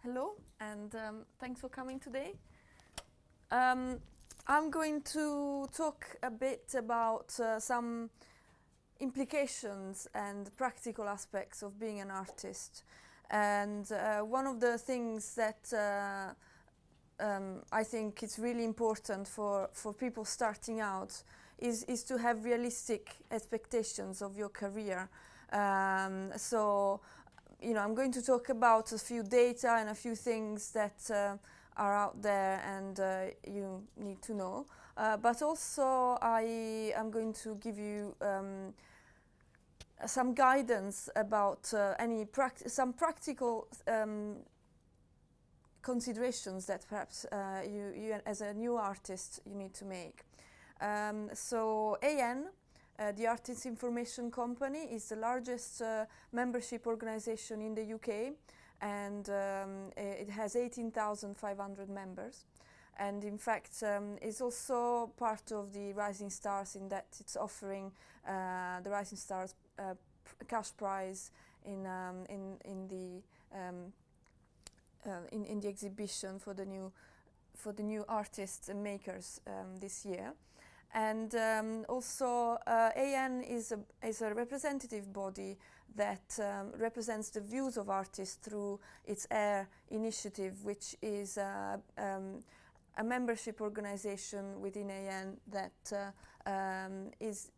Hello, and thanks for coming today. I'm going to talk a bit about some implications and practical aspects of being an artist. And one of the things that I think it's really important for people starting out is to have realistic expectations of your career. I'm going to talk about a few data and a few things that are out there and you need to know. But also I am going to give you some guidance about some practical considerations that perhaps you as a new artist you need to make. AAN, the Artists Information Company, is the largest membership organisation in the UK, and it has 18,500 members. And in fact, it's also part of the Rising Stars in that it's offering the Rising Stars cash prize in the exhibition for the new artists and makers this year. And also AAN is a representative body that represents the views of artists through its AIR initiative, which is a membership organization within AAN that is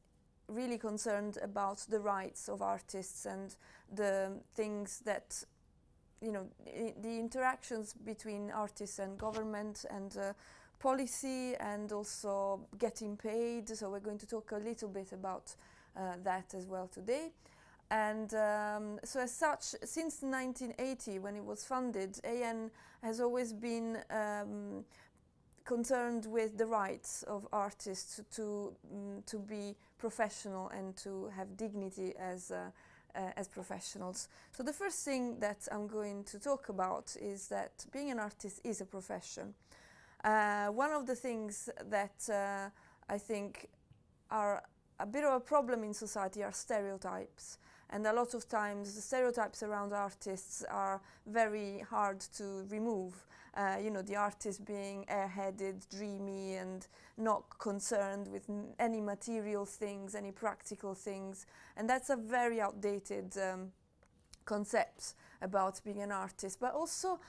really concerned about the rights of artists and the things that, the interactions between artists and government and policy, and also getting paid. So we're going to talk a little bit about that as well today. And so as such, since 1980, when it was funded, AAN has always been concerned with the rights of artists to be professional and to have dignity as professionals. So the first thing that I'm going to talk about is that being an artist is a profession. One of the things that I think are a bit of a problem in society are stereotypes. And a lot of times the stereotypes around artists are very hard to remove. The artist being airheaded, dreamy, and not concerned with any material things, any practical things. And that's a very outdated concept about being an artist. But also,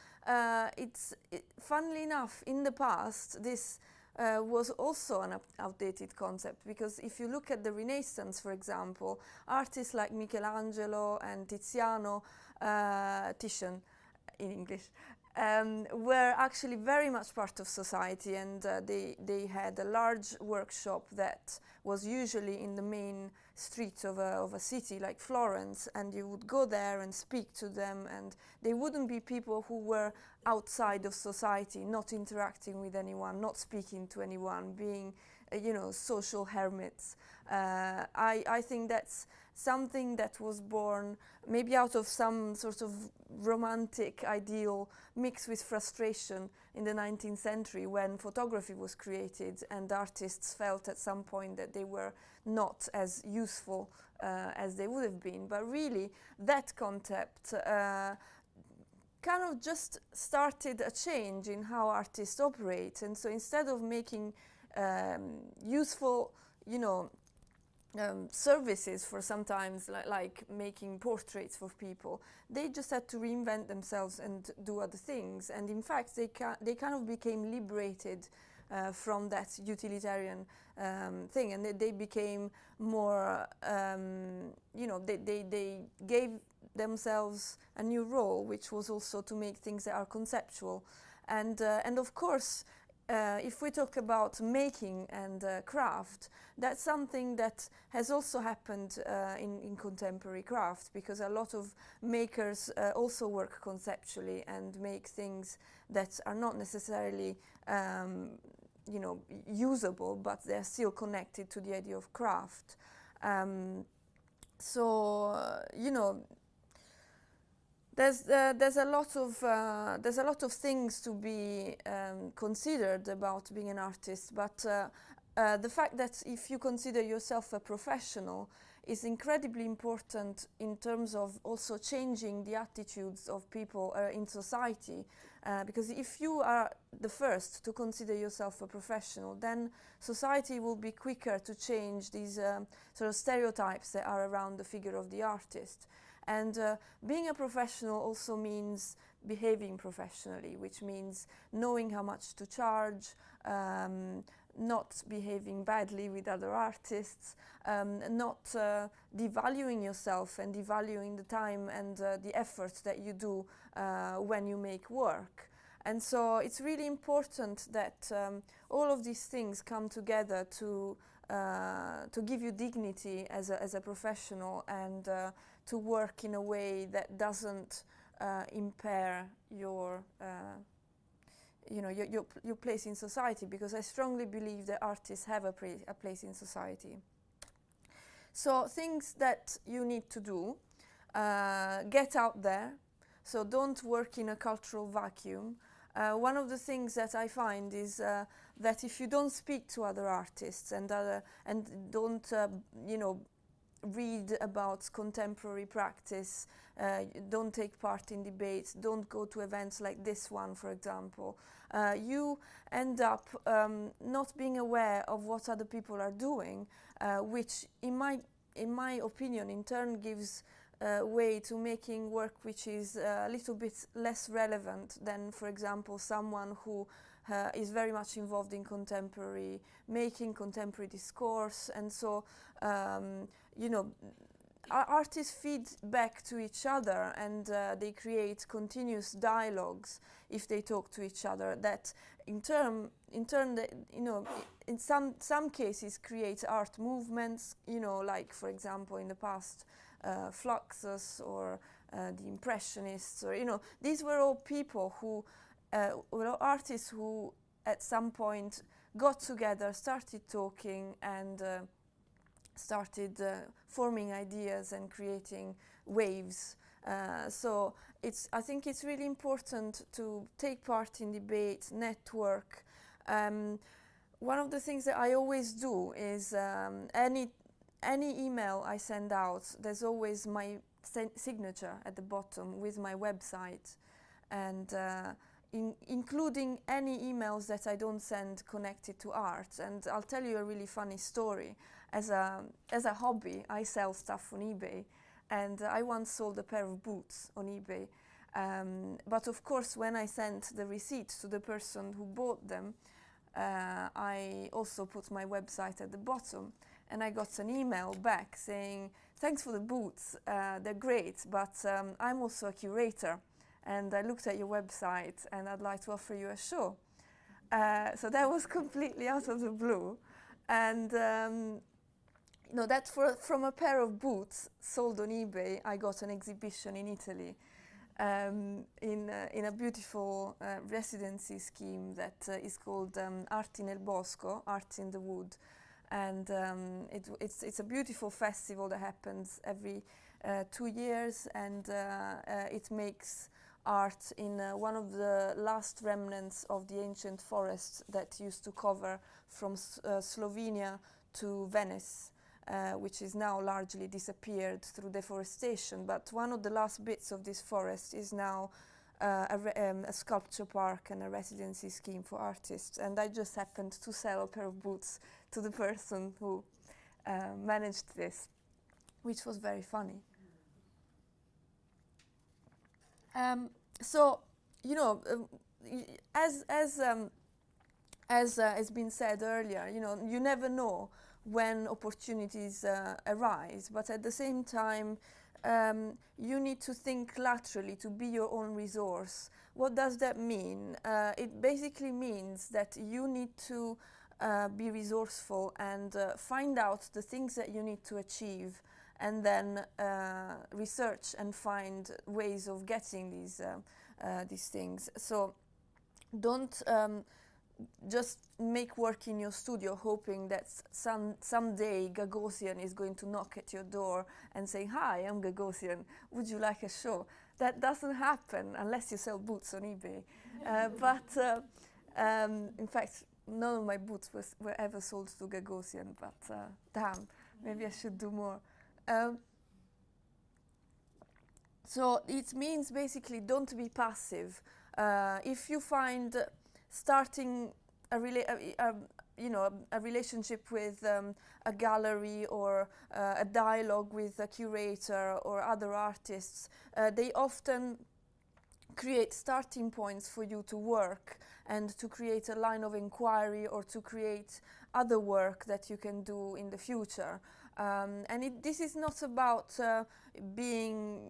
funnily enough, in the past, this was also an outdated concept, because if you look at the Renaissance, for example, artists like Michelangelo and Titian in English, were actually very much part of society, and they had a large workshop that was usually in the main street of a city like Florence, and you would go there and speak to them, and they wouldn't be people who were outside of society, not interacting with anyone, not speaking to anyone, being social hermits. I think that's something that was born maybe out of some sort of romantic ideal mixed with frustration in the 19th century, when photography was created and artists felt at some point that they were not as useful as they would have been. But really, that concept kind of just started a change in how artists operate. And so instead of making useful, services for sometimes like making portraits for people, they just had to reinvent themselves and do other things. And in fact, they kind of became liberated from that utilitarian thing, and they became more, they gave themselves a new role, which was also to make things that are conceptual. And of course, if we talk about making and craft, that's something that has also happened in contemporary craft, because a lot of makers also work conceptually and make things that are not necessarily usable, but they're still connected to the idea of craft. There's a lot of things to be considered about being an artist, but the fact that if you consider yourself a professional, is incredibly important in terms of also changing the attitudes of people in society. Because if you are the first to consider yourself a professional, then society will be quicker to change these sort of stereotypes that are around the figure of the artist. And being a professional also means behaving professionally, which means knowing how much to charge, not behaving badly with other artists, not devaluing yourself and devaluing the time and the effort that you do when you make work. And so it's really important that all of these things come together to give you dignity as a professional and to work in a way that doesn't impair your your place in society, because I strongly believe that artists have a place in society. So things that you need to do: get out there. So don't work in a cultural vacuum. One of the things that I find is that if you don't speak to other artists and don't read about contemporary practice, don't take part in debates, don't go to events like this one, for example, you end up not being aware of what other people are doing, which in my opinion in turn gives way to making work which is a little bit less relevant than, for example, someone who is very much involved in making contemporary discourse. And so artists feed back to each other, and they create continuous dialogues if they talk to each other, that in turn in some cases create art movements, like, for example, in the past Fluxus or the Impressionists, or these were all people who were artists who at some point got together, started talking, and started forming ideas and creating waves. So I think it's really important to take part in debate, network. One of the things that I always do is any email I send out, there's always my signature at the bottom with my website, and including any emails that I don't send connected to art. And I'll tell you a really funny story. As a hobby, I sell stuff on eBay, and I once sold a pair of boots on eBay. But of course, when I sent the receipt to the person who bought them, I also put my website at the bottom. And I got an email back saying, "Thanks for the boots, they're great, but I'm also a curator, and I looked at your website and I'd like to offer you a show." So that was completely out of the blue. And that from a pair of boots sold on eBay, I got an exhibition in Italy in a beautiful residency scheme that is called Art nel Bosco, Art in the Wood. And it's a beautiful festival that happens every 2 years, and it makes art in one of the last remnants of the ancient forest that used to cover from Slovenia to Venice, which is now largely disappeared through deforestation. But one of the last bits of this forest is now a sculpture park and a residency scheme for artists. And I just happened to sell a pair of boots to the person who managed this, which was very funny. So, as has been said earlier, you never know when opportunities arise, but at the same time, you need to think laterally to be your own resource. What does that mean? It basically means that you need to be resourceful and find out the things that you need to achieve, and then research and find ways of getting these things. So don't just make work in your studio hoping that someday Gagosian is going to knock at your door and say, "Hi, I'm Gagosian, would you like a show?" That doesn't happen unless you sell boots on eBay. But in fact, none of my boots were ever sold to Gagosian, but damn, maybe I should do more So it means basically don't be passive. If you find starting a relationship with a gallery or a dialogue with a curator or other artists, they often create starting points for you to work and to create a line of inquiry or to create other work that you can do in the future. And this is not about being,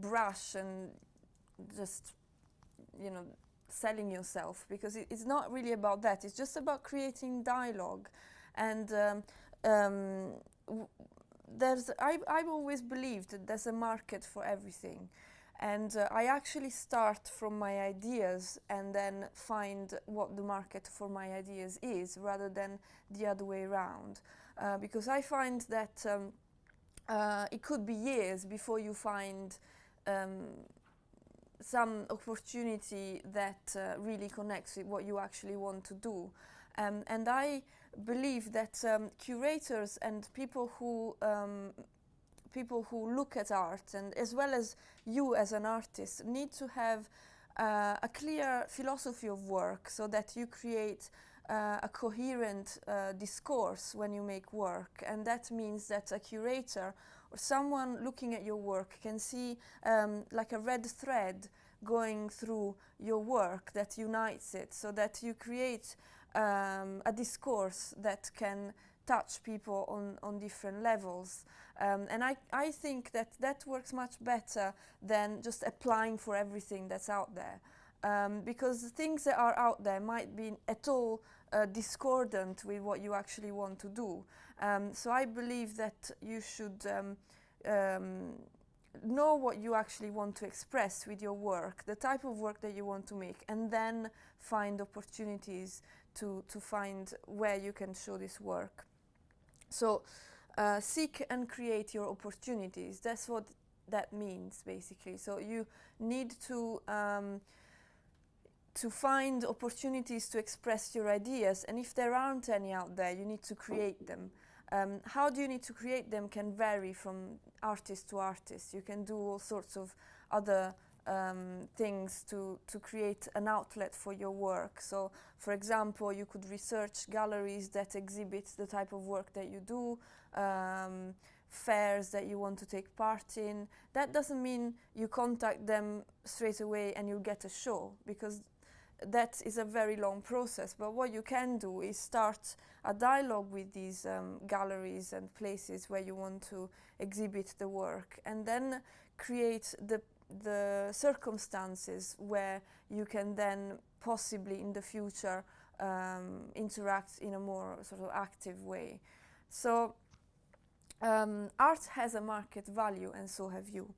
brash and just, selling yourself, because it's not really about that. It's just about creating dialogue. And I've always believed that there's a market for everything. And I actually start from my ideas and then find what the market for my ideas is, rather than the other way around. Because I find that it could be years before you find some opportunity that really connects with what you actually want to do. And I believe that curators and people who look at art, and as well as you as an artist, need to have a clear philosophy of work, so that you create a coherent discourse when you make work. And that means that a curator or someone looking at your work can see like a red thread going through your work that unites it, so that you create a discourse that can touch people on different levels. And I think that works much better than just applying for everything that's out there. Because the things that are out there might be at all discordant with what you actually want to do. So I believe that you should know what you actually want to express with your work, the type of work that you want to make, and then find opportunities to find where you can show this work. So seek and create your opportunities. That's what that means, basically. So you need to find opportunities to express your ideas, and if there aren't any out there, you need to create them. How do you need to create them can vary from artist to artist. You can do all sorts of other things to create an outlet for your work. So, for example, you could research galleries that exhibit the type of work that you do, fairs that you want to take part in. That doesn't mean you contact them straight away and you'll get a show, because that is a very long process. But what you can do is start a dialogue with these galleries and places where you want to exhibit the work, and then create the circumstances where you can then possibly in the future interact in a more sort of active way. So art has a market value, and so have you.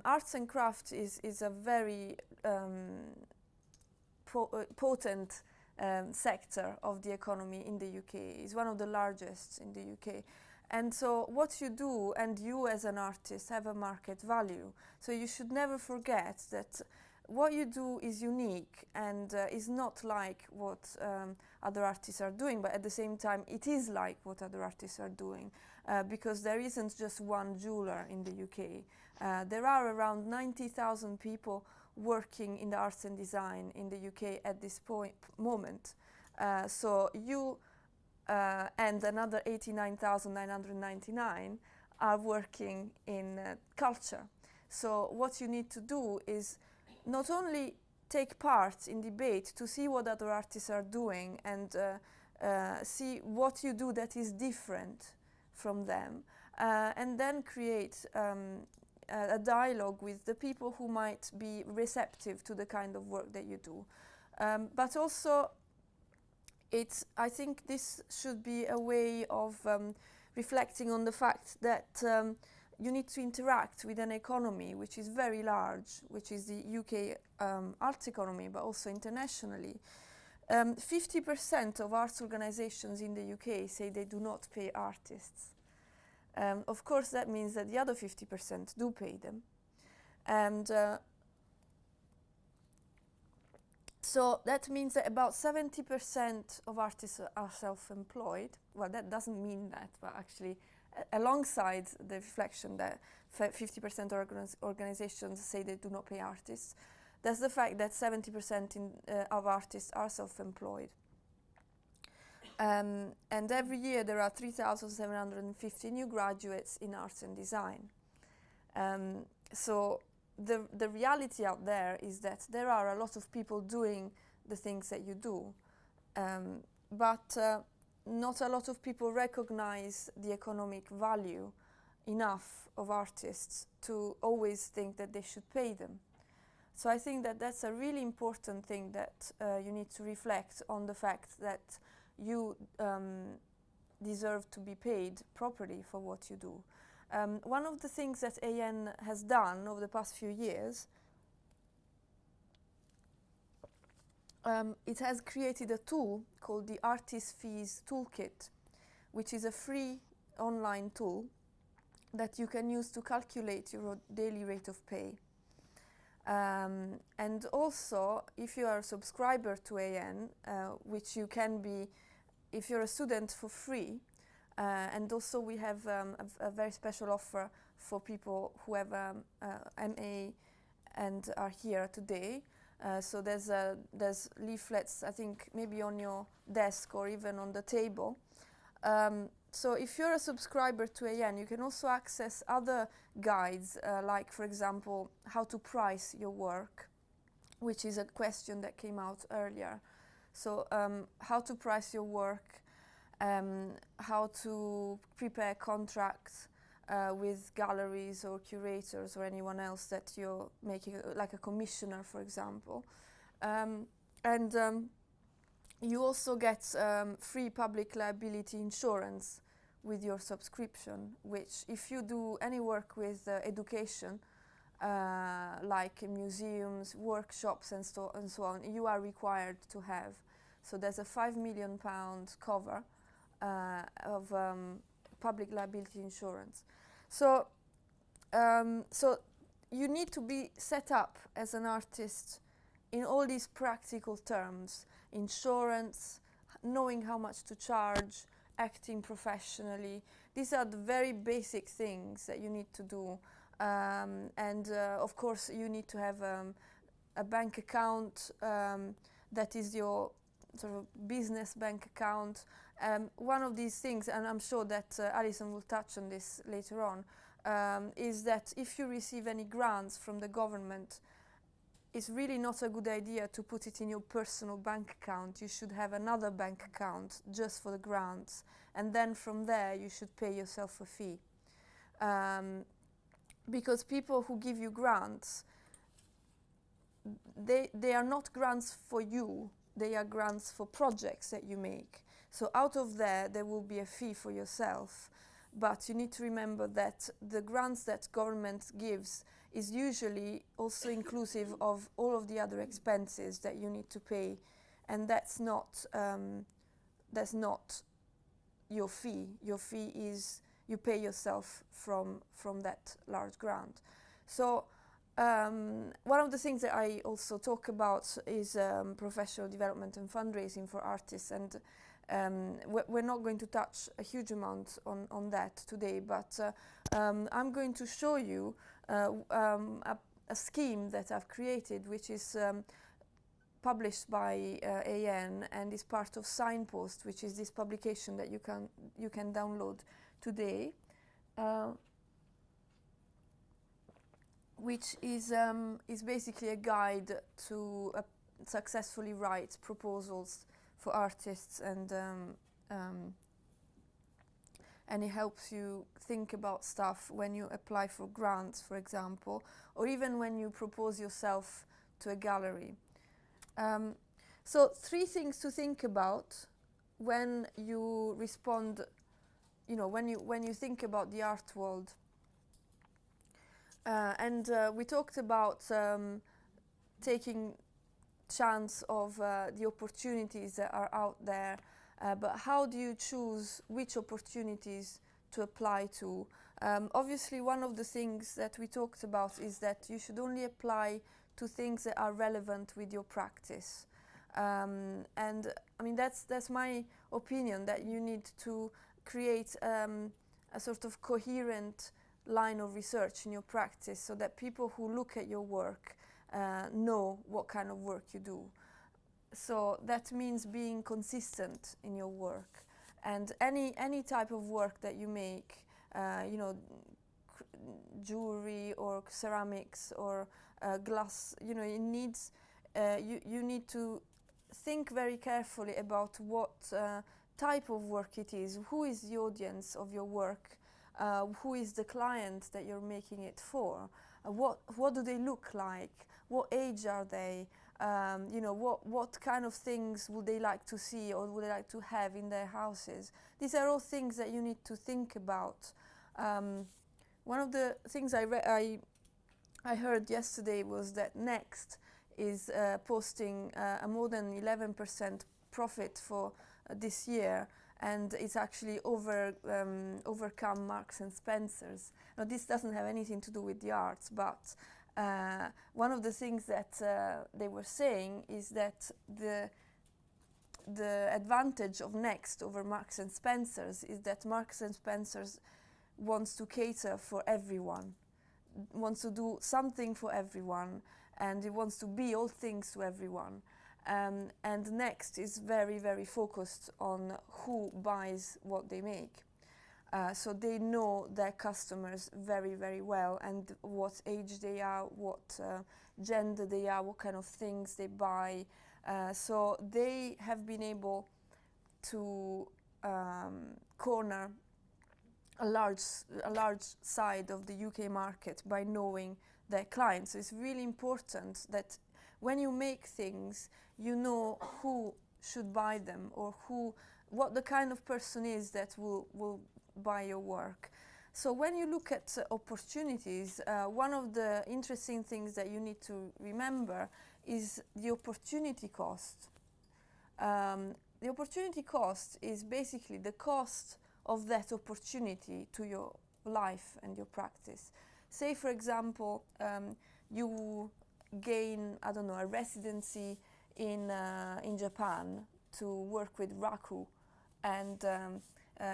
Arts and craft is a very potent sector of the economy in the UK. It's one of the largest in the UK. And so what you do, and you as an artist, have a market value. So you should never forget that what you do is unique and is not like what other artists are doing, but at the same time it is like what other artists are doing, because there isn't just one jeweler in the UK. There are around 90,000 people working in the arts and design in the UK at this moment. So you and another 89,999 are working in culture. So what you need to do is not only take part in debate to see what other artists are doing and see what you do that is different from them, and then create a dialogue with the people who might be receptive to the kind of work that you do. But also, I think this should be a way of reflecting on the fact that you need to interact with an economy which is very large, which is the UK arts economy, but also internationally. 50% of arts organizations in the UK say they do not pay artists. Of course, that means that the other 50% do pay them. And so that means that about 70% of artists are self-employed. Well, that doesn't mean that, but actually alongside the reflection that 50% organizations say they do not pay artists, there's the fact that 70% of artists are self-employed. And every year there are 3,750 new graduates in arts and design. So the reality out there is that there are a lot of people doing the things that you do, but not a lot of people recognize the economic value enough of artists to always think that they should pay them. So I think that that's a really important thing, that you need to reflect on the fact that you deserve to be paid properly for what you do. One of the things that AN has done over the past few years, it has created a tool called the Artist Fees Toolkit, which is a free online tool that you can use to calculate your daily rate of pay. And also, if you are a subscriber to AN, which you can be if you're a student for free, and also we have a very special offer for people who have MA and are here today. So there's leaflets, I think, maybe on your desk or even on the table. So if you're a subscriber to AN, you can also access other guides, like, for example, how to price your work, which is a question that came out earlier. So how to price your work, how to prepare contracts with galleries or curators or anyone else that you're making, like a commissioner, for example. You also get free public liability insurance with your subscription, which if you do any work with education, like museums, workshops and so on, you are required to have. So there's a £5 million cover of public liability insurance. So you need to be set up as an artist in all these practical terms: insurance, knowing how much to charge, acting professionally. These are the very basic things that you need to do. Of course, you need to have a bank account that is your sort of business bank account. One of these things, and I'm sure that Alison will touch on this later on, is that if you receive any grants from the government, it's really not a good idea to put it in your personal bank account. You should have another bank account just for the grants, and then from there you should pay yourself a fee. Because people who give you grants, they are not grants for you, they are grants for projects that you make. So out of there will be a fee for yourself. But you need to remember that the grants that government gives is usually also inclusive of all of the other expenses that you need to pay, and that's not your fee. Your fee is you pay yourself from that large grant. So one of the things that I also talk about is professional development and fundraising for artists, and we're not going to touch a huge amount on that today, but I'm going to show you a scheme that I've created, which is published by AN and is part of Signpost, which is this publication that you can download today, which is basically a guide to successfully write proposals for artists, and it helps you think about stuff when you apply for grants, for example, or even when you propose yourself to a gallery. So 3 things to think about when you respond, when you think about the art world. We talked about taking chance of the opportunities that are out there, but how do you choose which opportunities to apply to? Obviously, one of the things that we talked about is that you should only apply to things that are relevant with your practice. And I mean, that's my opinion, that you need to create a sort of coherent line of research in your practice, so that people who look at your work know what kind of work you do. So that means being consistent in your work, and any type of work that you make, you know, jewelry or ceramics or glass, you know, it needs you need to think very carefully about what type of work it is, who is the audience of your work, who is the client that you're making it for, what do they look like, what age are they, you know, what kind of things would they like to see or would they like to have in their houses. These are all things that you need to think about. One of the things I heard yesterday was that Next is posting a more than 11% profit for this year, and it's actually overcome Marks and Spencer's. Now, this doesn't have anything to do with the arts, but one of the things that they were saying is that the advantage of Next over Marks and Spencer's is that Marks and Spencer's wants to cater for everyone, wants to do something for everyone, and it wants to be all things to everyone. And Next is very, very focused on who buys what they make. So they know their customers very, very well, and what age they are, what gender they are, what kind of things they buy. So they have been able to corner a large side of the UK market by knowing their clients. So it's really important that when you make things, you know who should buy them, or what the kind of person is that will buy your work. So when you look at opportunities, one of the interesting things that you need to remember is the opportunity cost. The opportunity cost is basically the cost of that opportunity to your life and your practice. Say, for example, you gain, I don't know, a residency in Japan to work with raku, and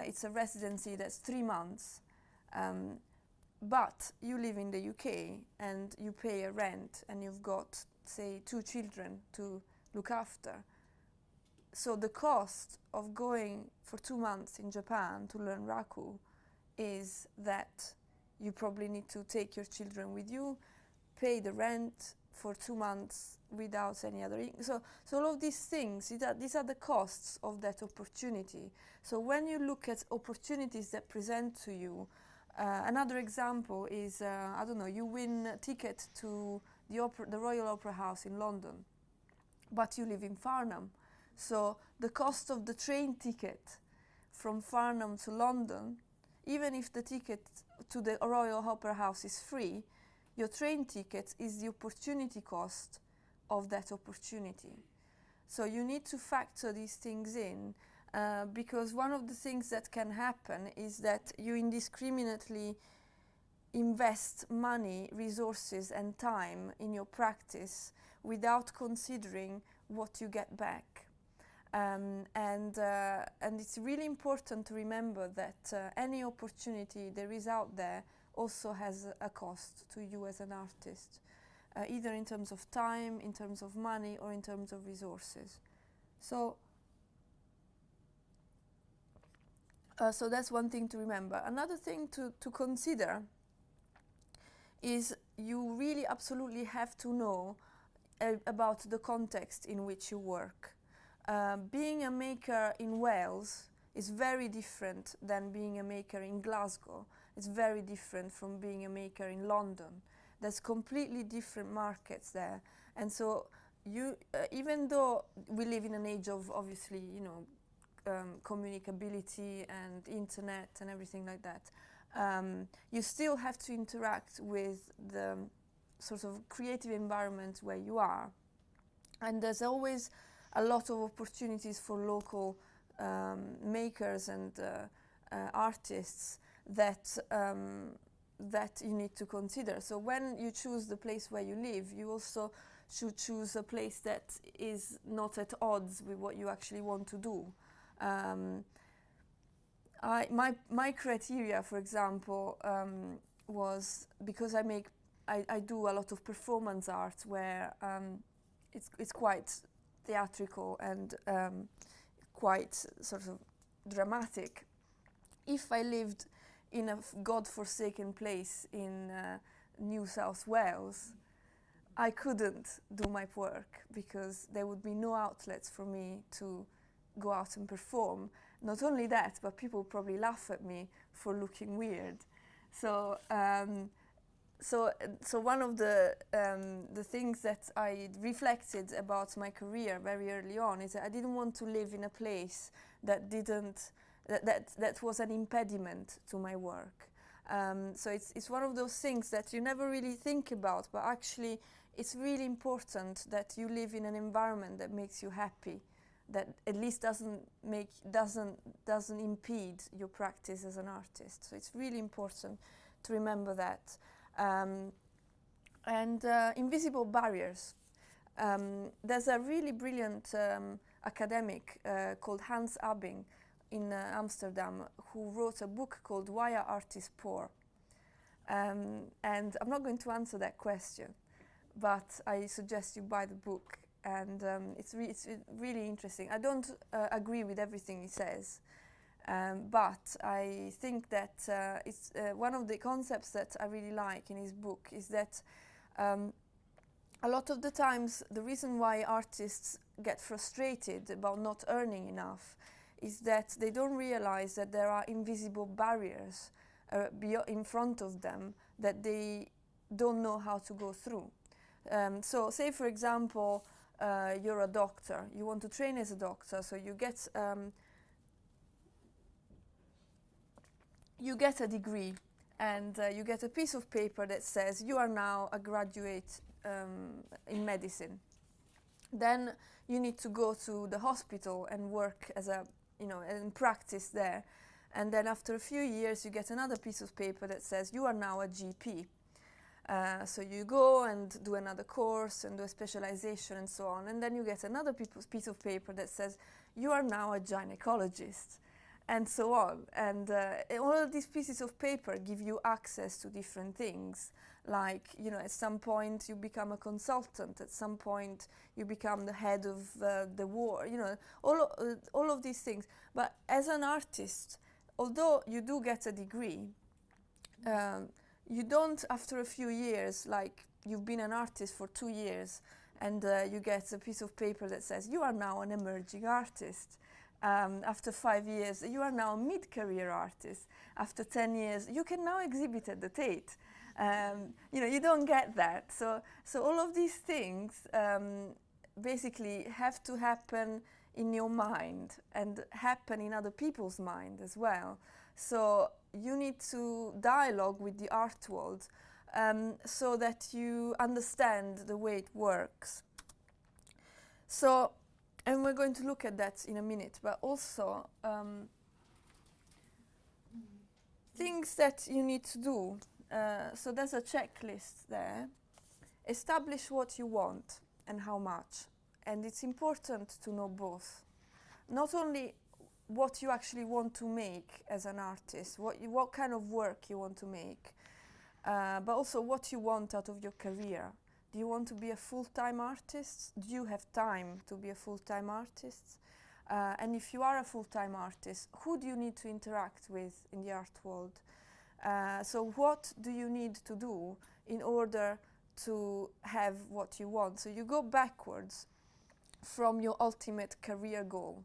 it's a residency that's 3 months, but you live in the UK and you pay a rent and you've got, say, 2 children to look after. So the cost of going for 2 months in Japan to learn raku is that you probably need to take your children with you, pay the rent for 2 months without any other so all of these things, these are the costs of that opportunity. So when you look at opportunities that present to you, another example is, I don't know, you win a ticket to the Royal Opera House in London, but you live in Farnham. So the cost of the train ticket from Farnham to London, even if the ticket to the Royal Opera House is free, your train ticket is the opportunity cost of that opportunity. So you need to factor these things in, because one of the things that can happen is that you indiscriminately invest money, resources and time in your practice without considering what you get back. And it's really important to remember that any opportunity there is out there also has a cost to you as an artist, either in terms of time, in terms of money, or in terms of resources. So that's one thing to remember. Another thing to consider is you really absolutely have to know about the context in which you work. Being a maker in Wales is very different than being a maker in Glasgow. It's very different from being a maker in London. There's completely different markets there. And so you, even though we live in an age of, obviously, you know, communicability and internet and everything like that, you still have to interact with the sort of creative environment where you are. And there's always a lot of opportunities for local makers and artists that you need to consider. So when you choose the place where you live, you also should choose a place that is not at odds with what you actually want to do. My criteria, for example, was because I do a lot of performance art where it's quite theatrical and quite sort of dramatic. If I lived in a God-forsaken place in New South Wales, I couldn't do my work because there would be no outlets for me to go out and perform. Not only that, but people probably laugh at me for looking weird. So one of the things that I reflected about my career very early on is that I didn't want to live in a place that was an impediment to my work. So it's one of those things that you never really think about, but actually it's really important that you live in an environment that makes you happy, that at least doesn't impede your practice as an artist. So it's really important to remember that. Invisible barriers. There's a really brilliant academic called Hans Abing in Amsterdam who wrote a book called Why Are Artists Poor? And I'm not going to answer that question, but I suggest you buy the book. And it's really interesting. I don't agree with everything he says, but I think that it's one of the concepts that I really like in his book is that a lot of the times the reason why artists get frustrated about not earning enough is that they don't realize that there are invisible barriers in front of them that they don't know how to go through. So say for example, you're a doctor, you want to train as a doctor, so you get a degree and you get a piece of paper that says you are now a graduate in medicine. Then you need to go to the hospital and work as and practice there. And then after a few years you get another piece of paper that says you are now a GP. So you go and do another course and do a specialization and so on, and then you get another piece of paper that says you are now a gynecologist, and so on. And all of these pieces of paper give you access to different things. Like, at some point you become a consultant, at some point you become the head of the war, all of these things. But as an artist, although you do get a degree, you don't, after a few years, like you've been an artist for 2 years and you get a piece of paper that says you are now an emerging artist. After 5 years, you are now a mid-career artist. After 10 years, you can now exhibit at the Tate. You don't get that. So all of these things basically have to happen in your mind and happen in other people's mind as well. So you need to dialogue with the art world so that you understand the way it works. So, and we're going to look at that in a minute, but also things that you need to do. So there's a checklist there. Establish what you want and how much. And it's important to know both. Not only what you actually want to make as an artist, what kind of work you want to make, but also what you want out of your career. Do you want to be a full-time artist? Do you have time to be a full-time artist? And if you are a full-time artist, who do you need to interact with in the art world? So what do you need to do in order to have what you want? So you go backwards from your ultimate career goal.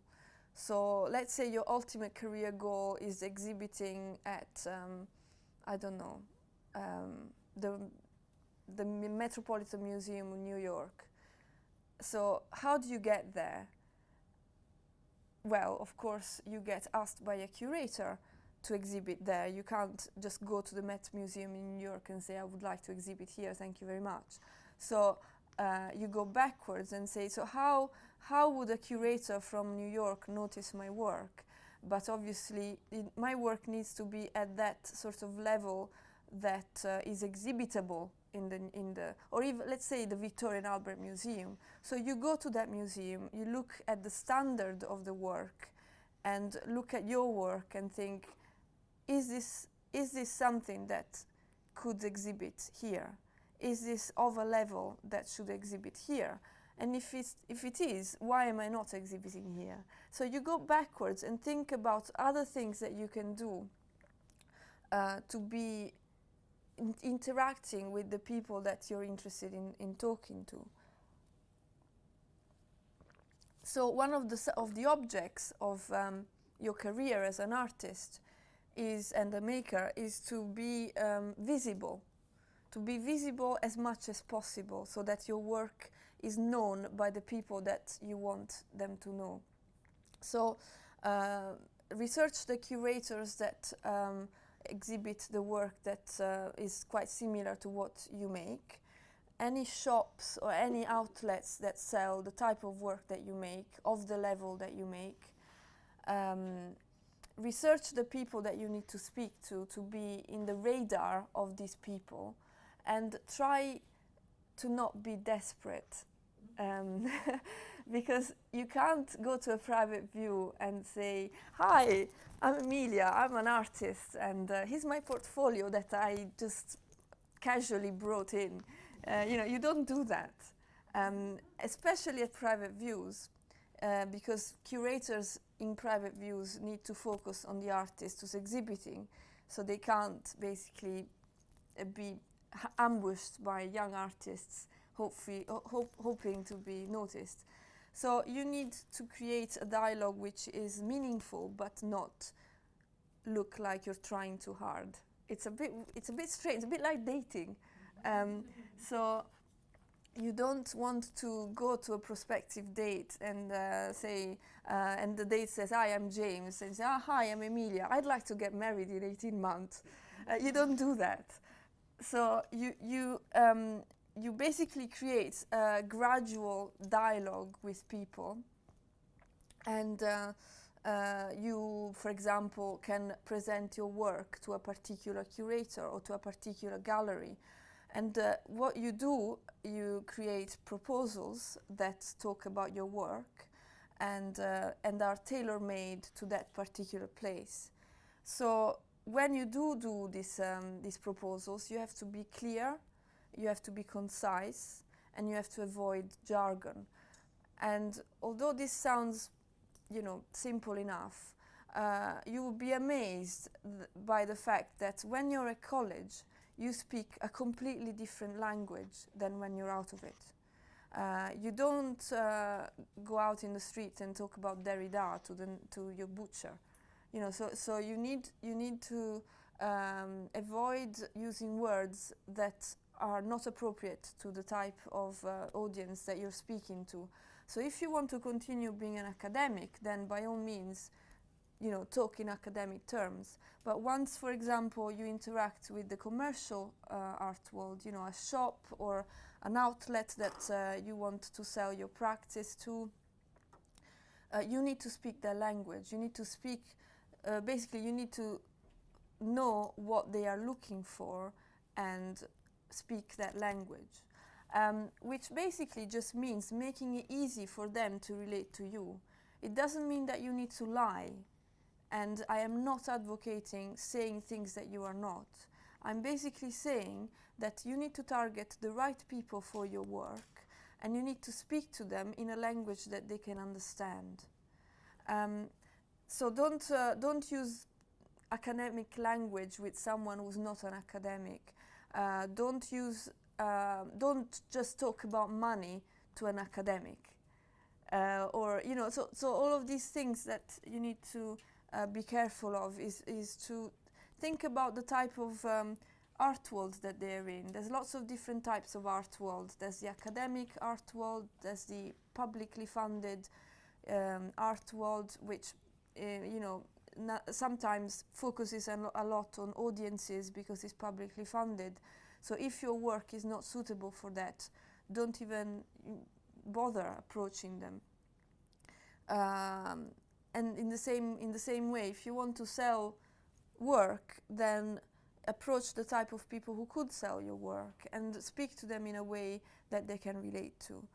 So let's say your ultimate career goal is exhibiting at, the Metropolitan Museum in New York. So how do you get there? Well, of course, you get asked by a curator to exhibit there. You can't just go to the Met Museum in New York and say, I would like to exhibit here, thank you very much. So you go backwards and say, so how would a curator from New York notice my work? But obviously, my work needs to be at that sort of level that is exhibitable or even, let's say, the Victoria and Albert Museum. So you go to that museum, you look at the standard of the work, and look at your work and think, is this something that could exhibit here? Is this of a level that should exhibit here? And if it is, why am I not exhibiting here? So you go backwards and think about other things that you can do to be interacting with the people that you're interested in talking to. So one of the objects of your career as an artist and a maker is to be visible. To be visible as much as possible so that your work is known by the people that you want them to know. So research the curators that exhibit the work that is quite similar to what you make. Any shops or any outlets that sell the type of work that you make, of the level that you make. Research the people that you need to speak to be in the radar of these people, and try to not be desperate. Because you can't go to a private view and say, hi, I'm Emilia, I'm an artist, and here's my portfolio that I just casually brought in. You don't do that, especially at private views, because curators in private views need to focus on the artist who's exhibiting, so they can't basically be ambushed by young artists hoping to be noticed. So you need to create a dialogue which is meaningful but not look like you're trying too hard. It's a bit strange, a bit like dating. So you don't want to go to a prospective date and say, and the date says, hi, I'm James, and say, hi, I'm Emilia, I'd like to get married in 18 months. You don't do that. So you basically create a gradual dialogue with people, and you, for example, can present your work to a particular curator or to a particular gallery. And what you do, you create proposals that talk about your work and are tailor-made to that particular place. So when you do these proposals, you have to be clear, you have to be concise, and you have to avoid jargon. And although this sounds, simple enough, you will be amazed by the fact that when you're at college, you speak a completely different language than when you're out of it. You don't go out in the street and talk about Derrida to your butcher. So you need to avoid using words that are not appropriate to the type of audience that you're speaking to. So if you want to continue being an academic, then by all means, talk in academic terms. But once, for example, you interact with the commercial art world, a shop or an outlet that you want to sell your practice to, you need to speak their language. You need to speak, basically you need to know what they are looking for and speak that language. Which basically just means making it easy for them to relate to you. It doesn't mean that you need to lie. And I am not advocating saying things that you are not. I'm basically saying that you need to target the right people for your work, and you need to speak to them in a language that they can understand. So don't use academic language with someone who's not an academic. Don't just talk about money to an academic. So all of these things that you need to be careful of is to think about the type of art world that they're in. There's lots of different types of art world. There's the academic art world, there's the publicly funded art world, which sometimes focuses a lot on audiences because it's publicly funded. So if your work is not suitable for that, don't even bother approaching them. And in the same way, if you want to sell work, then approach the type of people who could sell your work and speak to them in a way that they can relate to.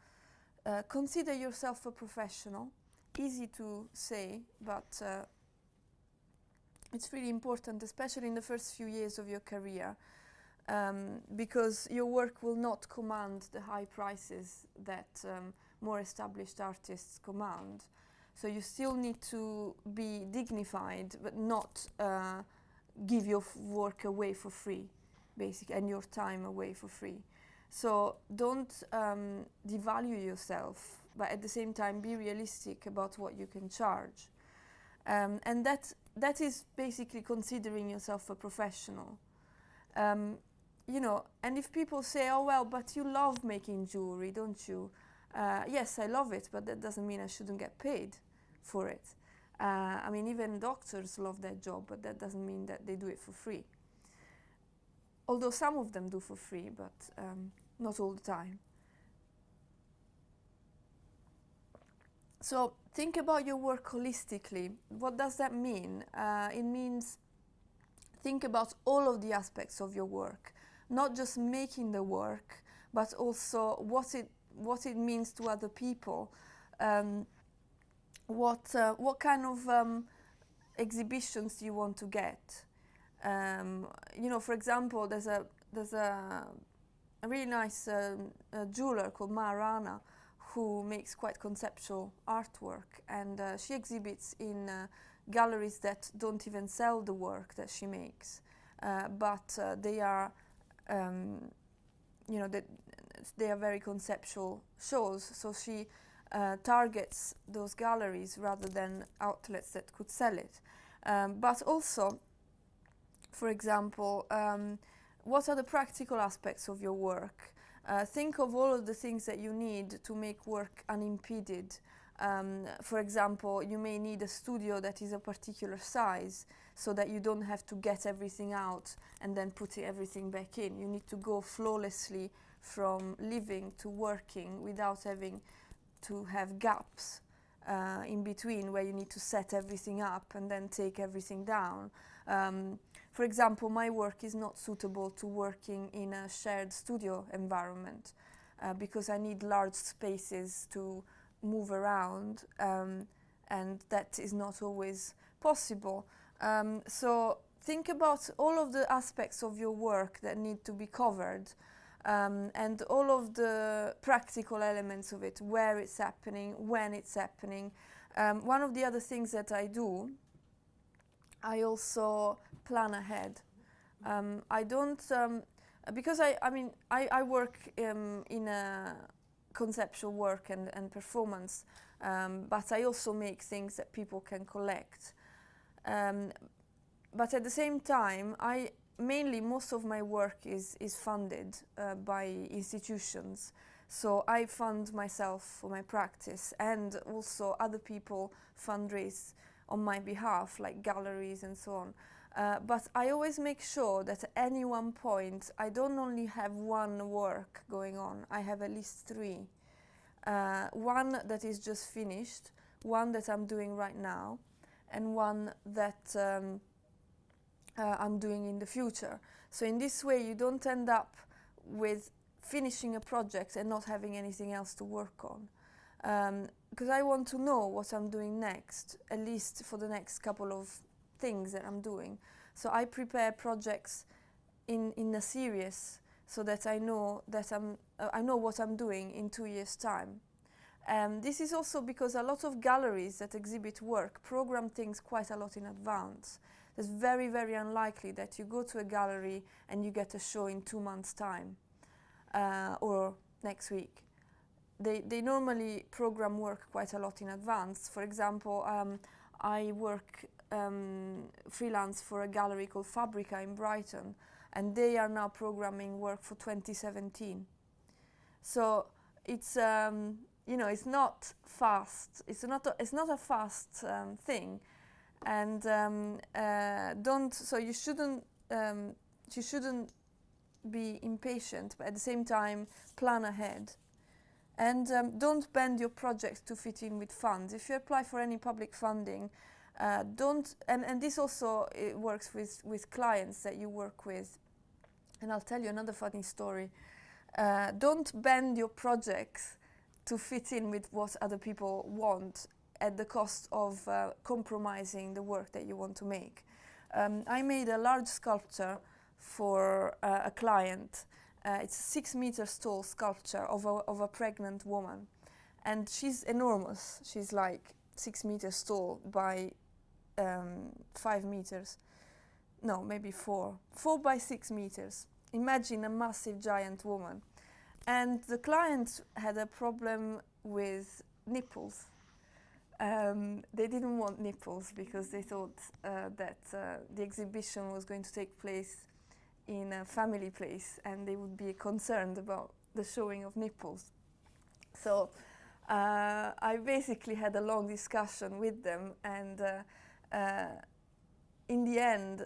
Consider yourself a professional. easy to say, but it's really important, especially in the first few years of your career, because your work will not command the high prices that more established artists command. So you still need to be dignified, but not give your work away for free, basically, and your time away for free. So don't devalue yourself, but at the same time be realistic about what you can charge. And that is basically considering yourself a professional. You know, and if people say, oh well, but you love making jewelry, don't you? Yes, I love it, but that doesn't mean I shouldn't get paid for it. I mean, even doctors love their job, but that doesn't mean that they do it for free. Although some of them do for free, but not all the time. So think about your work holistically. What does that mean? It means think about all of the aspects of your work, not just making the work, but also what it means to other people. What kind of exhibitions do you want to get? You know, for example, there's a really nice jeweler called AAANA who makes quite conceptual artwork, and she exhibits in galleries that don't even sell the work that she makes, but they are, you know, they are very conceptual shows. So she targets those galleries rather than outlets that could sell it. But also, for example, what are the practical aspects of your work? Think of all of the things that you need to make work unimpeded. For example, you may need a studio that is a particular size so that you don't have to get everything out and then put everything back in. You need to go flawlessly from living to working without having to have gaps in between where you need to set everything up and then take everything down. For example, my work is not suitable to working in a shared studio environment because I need large spaces to move around, and that is not always possible. So think about all of the aspects of your work that need to be covered, and all of the practical elements of it, where it's happening, when it's happening. One of the other things that I do, I also plan ahead. I don't, because I work in a conceptual work and performance, but I also make things that people can collect. But at the same time, mainly most of my work is funded by institutions. So I fund myself for my practice, and also other people fundraise on my behalf, like galleries and so on. But I always make sure that at any one point I don't only have one work going on, I have at least three. One that is just finished, one that I'm doing right now, and one that I'm doing in the future. So in this way you don't end up with finishing a project and not having anything else to work on. Because I want to know what I'm doing next, at least for the next couple of things that I'm doing. So I prepare projects in a series so that I know that I know what I'm doing in 2 years' time. This is also because a lot of galleries that exhibit work program things quite a lot in advance. It's very, very unlikely that you go to a gallery and you get a show in 2 months' time or next week. They normally program work quite a lot in advance. For example, I work freelance for a gallery called Fabrica in Brighton, and they are now programming work for 2017. So it's you know, it's not fast. It's not a fast thing, and you shouldn't be impatient, but at the same time plan ahead. And don't bend your projects to fit in with funds. If you apply for any public funding, and this also works with clients that you work with. And I'll tell you another funny story. Don't bend your projects to fit in with what other people want. at the cost of compromising the work that you want to make. I made a large sculpture for a client. It's a 6 meters tall sculpture of a pregnant woman, and she's enormous. She's like 6 meters tall by 5 meters. No, maybe 4 by 6 meters. Imagine a massive giant woman. And the client had a problem with nipples. They didn't want nipples because they thought that the exhibition was going to take place in a family place and they would be concerned about the showing of nipples. So I basically had a long discussion with them, and in the end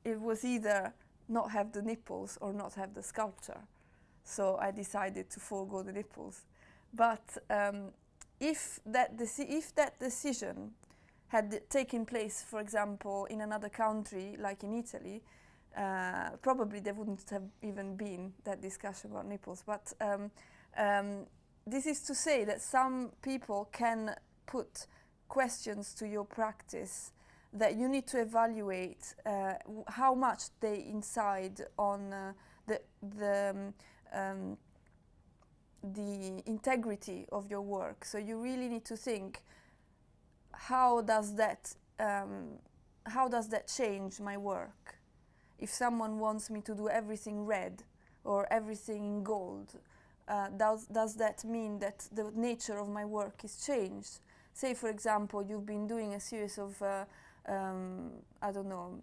it was either not have the nipples or not have the sculpture. So I decided to forego the nipples. But if that decision had taken place, for example, in another country, like in Italy, probably there wouldn't have even been that discussion about nipples. But this is to say that some people can put questions to your practice that you need to evaluate how much they incide on the integrity of your work. So you really need to think, how does that change my work? If someone wants me to do everything red or everything in gold, does that mean that the nature of my work is changed? Say, for example, you've been doing a series of I don't know,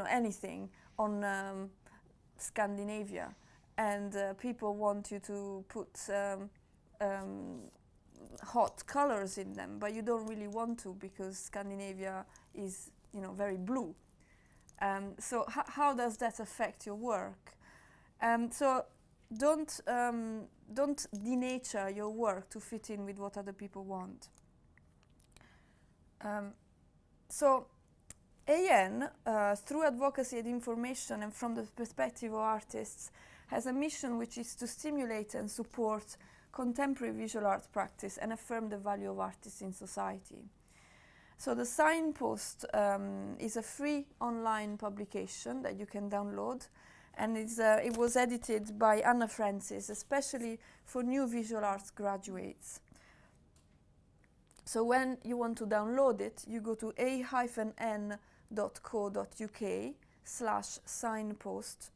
anything on Scandinavia, and people want you to put hot colors in them, but you don't really want to because Scandinavia is, very blue. So how does that affect your work? So don't denature your work to fit in with what other people want. So AN, through advocacy and information and from the perspective of artists, has a mission which is to stimulate and support contemporary visual art practice and affirm the value of artists in society. So the Signpost is a free online publication that you can download, and it was edited by Anna Francis, especially for new visual arts graduates. So when you want to download it, you go to a-n.co.uk/signpost.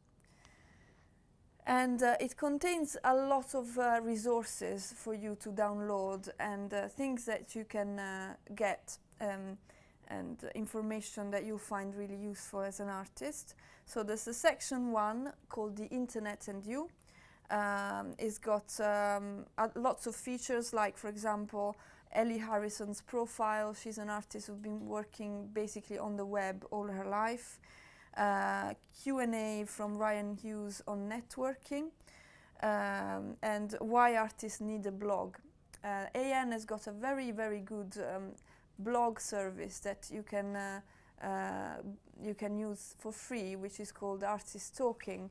And it contains a lot of resources for you to download and things that you can get and information that you'll find really useful as an artist. So there's a section 1 called The Internet and You. It's got lots of features, like, for example, Ellie Harrison's profile. She's an artist who's been working basically on the web all her life. Q&A from Ryan Hughes on networking, and why artists need a blog. AN has got a very, very good blog service that you can use for free, which is called Artist Talking,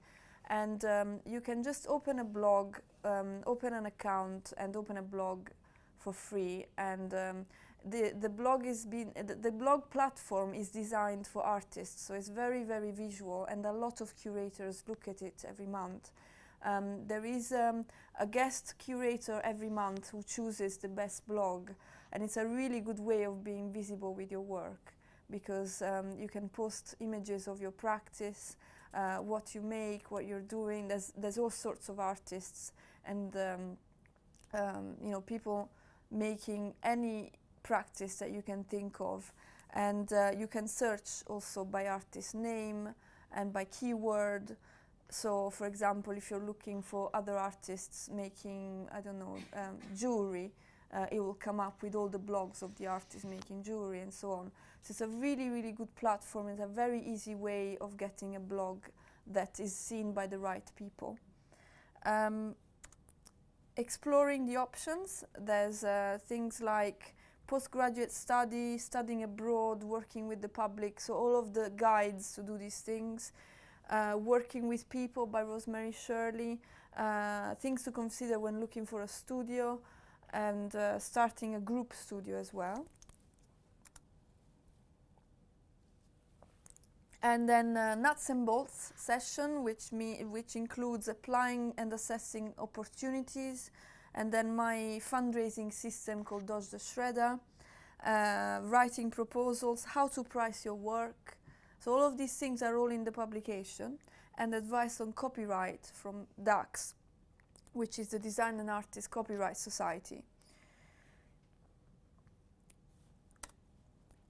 and you can just open a blog, open an account, and open a blog for free. And the blog platform is designed for artists, so it's very, very visual, and a lot of curators look at it every month. There is a guest curator every month who chooses the best blog, and it's a really good way of being visible with your work, because you can post images of your practice, what you make, what you're doing. There's all sorts of artists, and people making any practice that you can think of, and you can search also by artist name and by keyword. So, for example, if you're looking for other artists making, I don't know, jewelry, it will come up with all the blogs of the artists making jewelry and so on. So it's a really, really good platform. It's a very easy way of getting a blog that is seen by the right people. Exploring the options, there's things like postgraduate study, studying abroad, working with the public, so all of the guides to do these things. Working with people by Rosemary Shirley, things to consider when looking for a studio, and starting a group studio as well. And then nuts and bolts session, which includes applying and assessing opportunities, and then my fundraising system called Dodge the Shredder, writing proposals, how to price your work. So all of these things are all in the publication, and advice on copyright from DAX, which is the Design and Artist Copyright Society.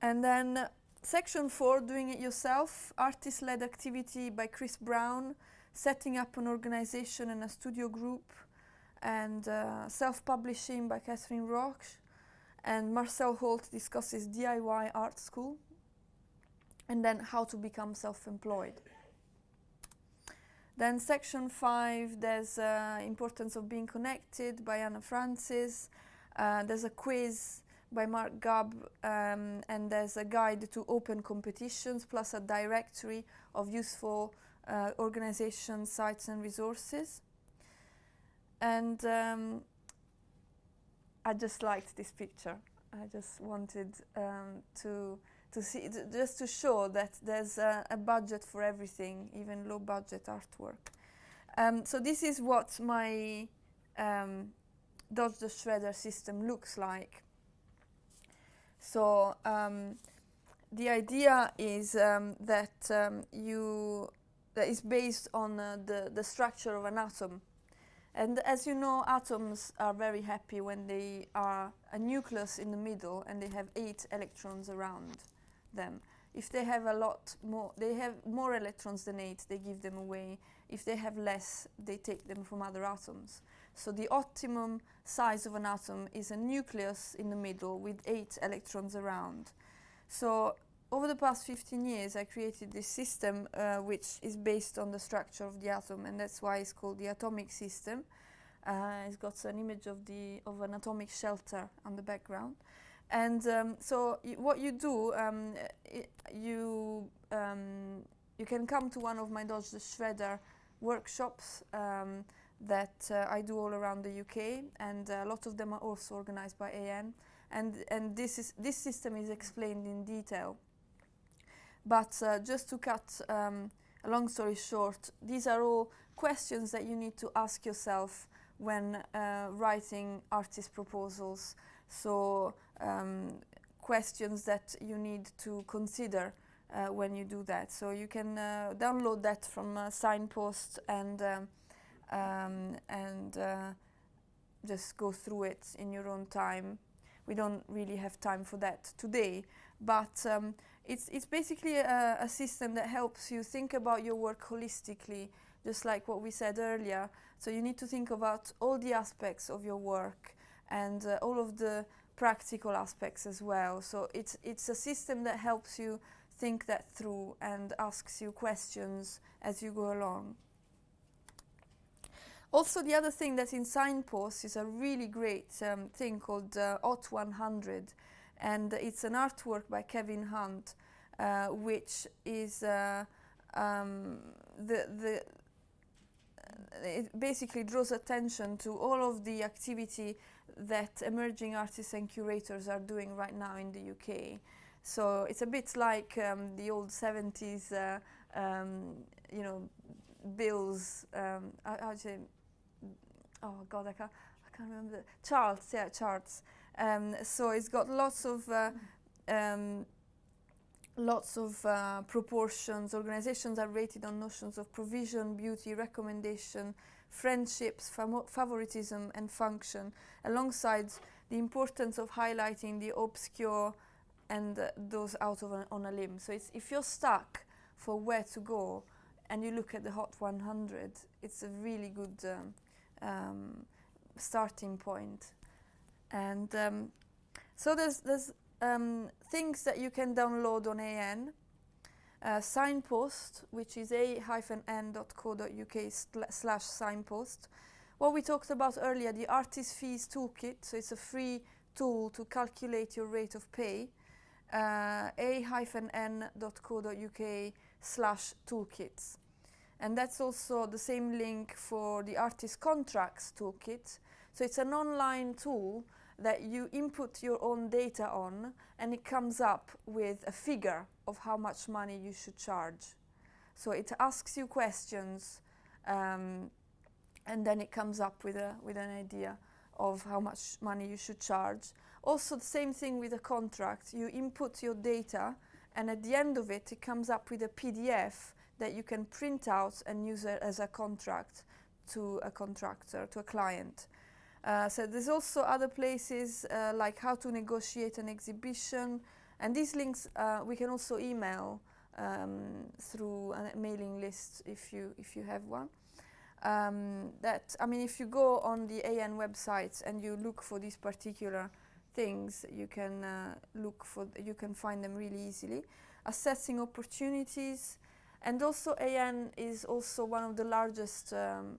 And then section 4, doing it yourself, artist-led activity by Chris Brown, setting up an organization and a studio group, and self-publishing by Catherine Roche, and Marcel Holt discusses DIY art school, and then how to become self-employed. Then section 5, there's importance of being connected by Anna Francis, there's a quiz by Mark Gubb, and there's a guide to open competitions, plus a directory of useful organizations, sites and resources. And I just liked this picture. I just wanted to see, just to show that there's a budget for everything, even low budget artwork. So this is what my Dodge the Shredder system looks like. So the idea is that is based on the structure of an atom. And as you know, atoms are very happy when they are a nucleus in the middle and they have 8 electrons around them. If they have a lot more, they have more electrons than 8, they give them away. If they have less, they take them from other atoms. So the optimum size of an atom is a nucleus in the middle with 8 electrons around. So over the past 15 years, I created this system which is based on the structure of the atom, and that's why it's called the atomic system. It's got an image of an atomic shelter on the background. And so what you do, you can come to one of my Dodge the Shredder workshops that I do all around the UK, and a lot of them are also organized by AANA. And this system is explained in detail. But just to cut a long story short, these are all questions that you need to ask yourself when writing artist proposals. So questions that you need to consider when you do that. So you can download that from Signpost and just go through it in your own time. We don't really have time for that today, but it's basically a system that helps you think about your work holistically, just like what we said earlier. So you need to think about all the aspects of your work and all of the practical aspects as well. So it's a system that helps you think that through and asks you questions as you go along. Also, the other thing that's in Signpost is a really great thing called Hot 100, and it's an artwork by Kevin Hunt, which is it basically draws attention to all of the activity that emerging artists and curators are doing right now in the UK. So it's a bit like the old 70s, you know, bills. How do you say? Oh God, I can't remember the charts. Yeah, charts. So it's got lots of proportions. Organizations are rated on notions of provision, beauty, recommendation, friendships, favoritism, and function, alongside the importance of highlighting the obscure and those out on a limb. So it's, if you're stuck for where to go and you look at the Hot 100, it's a really good starting point. And so there's things that you can download on AANA. Signpost, which is a-n.co.uk/signpost. What we talked about earlier, the artist fees toolkit, so it's a free tool to calculate your rate of pay. a-n.co.uk/toolkits. And that's also the same link for the artist contracts toolkit. So it's an online tool that you input your own data on, and it comes up with a figure of how much money you should charge. So it asks you questions, and then it comes up with an idea of how much money you should charge. Also, the same thing with a contract. You input your data, and at the end of it, it comes up with a PDF that you can print out and use it as a contract to a contractor, to a client. So there's also other places like how to negotiate an exhibition, and these links we can also email through a mailing list if you have one. If you go on the AN websites and you look for these particular things, you can you can find them really easily. Assessing opportunities, and also AN is also one of the largest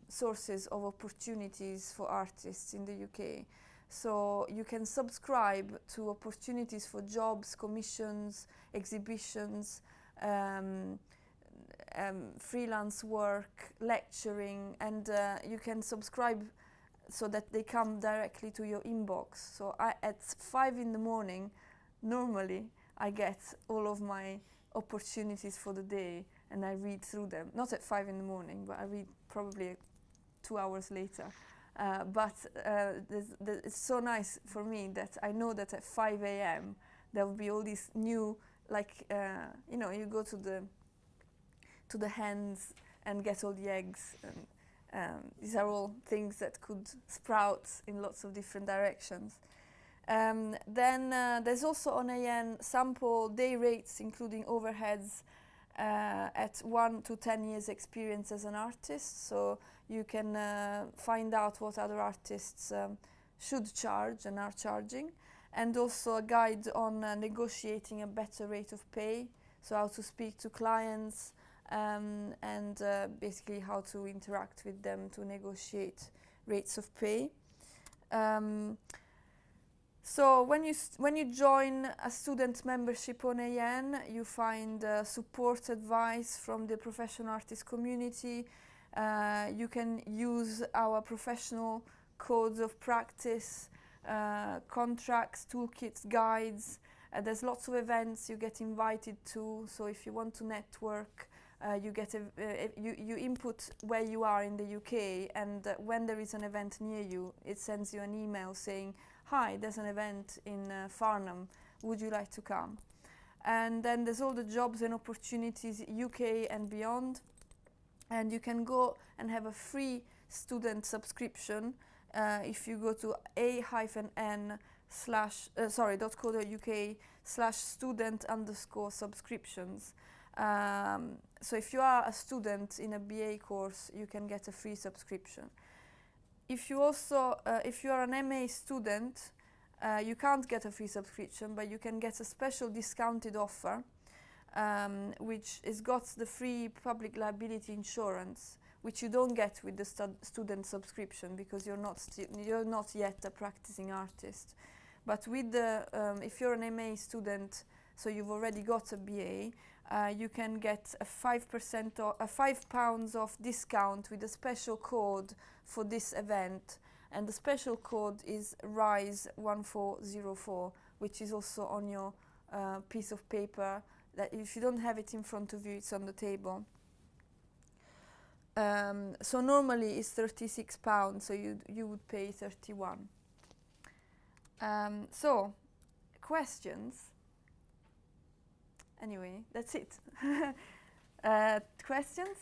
sources of opportunities for artists in the UK. So you can subscribe to opportunities for jobs, commissions, exhibitions, freelance work, lecturing, and you can subscribe so that they come directly to your inbox. So at 5 in the morning, normally I get all of my opportunities for the day, and I read through them. Not at 5 in the morning, but I read probably 2 hours later. It's so nice for me that I know that at 5 a.m. there will be all these new, you go to the hens and get all the eggs, and these are all things that could sprout in lots of different directions. Then there's also on AN sample day rates, including overheads at 1 to 10 years experience as an artist. So you can find out what other artists should charge and are charging. And also a guide on negotiating a better rate of pay. So how to speak to clients, and basically how to interact with them to negotiate rates of pay. So when you join a student membership on AN, you find support advice from the professional artist community. You can use our professional codes of practice, contracts, toolkits, guides. There's lots of events you get invited to. So if you want to network, you input where you are in the UK, and when there is an event near you, it sends you an email saying, "Hi, there's an event in Farnham. Would you like to come?" And then there's all the jobs and opportunities UK and beyond. And you can go and have a free student subscription if you go to a-n.co.uk/student_subscriptions. So if you are a student in a BA course, you can get a free subscription. If you are an MA student, you can't get a free subscription, but you can get a special discounted offer, which has got the free public liability insurance, which you don't get with the student subscription because you're not yet a practicing artist. But with if you're an MA student, so you've already got a BA, you can get a £5 off discount with a special code for this event, and the special code is RISE1404, which is also on your piece of paper. That if you don't have it in front of you, it's on the table. So normally it's £36, so you would pay 31. So questions. Anyway, that's it. Questions?